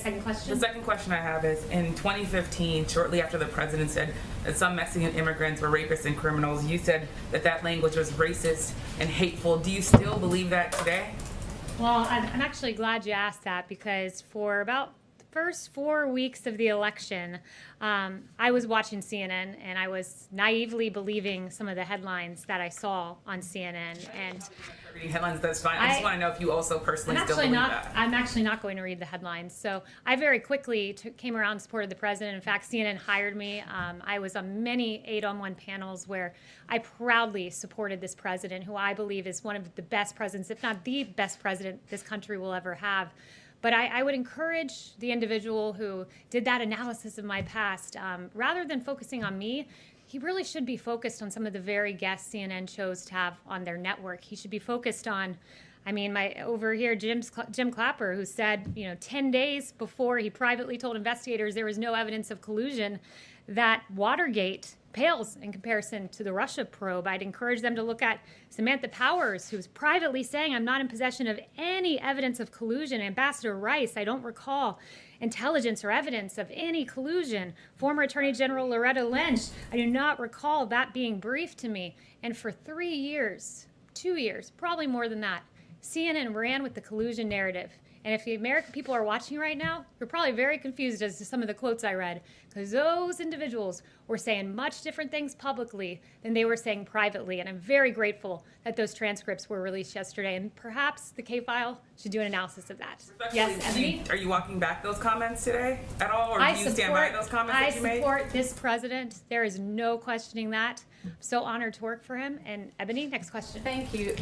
Second question. The second question I have is, in 2015, shortly after the president said that some Mexican immigrants were rapists and criminals, you said that that language was racist and hateful. Do you still believe that today? Well, I'm actually glad you asked that, because for about the first 4 weeks of the election, I was watching CNN and I was naively believing some of the headlines that I saw on CNN. And Reading headlines, that's fine. I just want to know if you also personally still believe that. I'm actually not going to read the headlines. So I very quickly came around and supported the president. In fact, CNN hired me. I was on many 8-on-1 panels where I proudly supported this president, who I believe is one of the best presidents, if not the best president this country will ever have. But I would encourage the individual who did that analysis of my past, rather than focusing on me, he really should be focused on some of the very guests CNN chose to have on their network. He should be focused on, I mean, over here, Jim Clapper, who said, 10 days before he privately told investigators there was no evidence of collusion, that Watergate pales in comparison to the Russia probe. I'd encourage them to look at Samantha Powers, who's privately saying, I'm not in possession of any evidence of collusion. Ambassador Rice, I don't recall intelligence or evidence of any collusion. Former Attorney General Loretta Lynch, I do not recall that being briefed to me. And for 3 years, 2 years, probably more than that, CNN ran with the collusion narrative. And if the American people are watching right now, you're probably very confused as to some of the quotes I read, because those individuals were saying much different things publicly than they were saying privately. And I'm very grateful that those transcripts were released yesterday. And perhaps the K-File should do an analysis of that. Yes, Ebony? Are you walking back those comments today at all? Or do you stand by those comments that you made? I support this president. There is no questioning that. I'm so honored to work for him. And Ebony, next question. Thank you.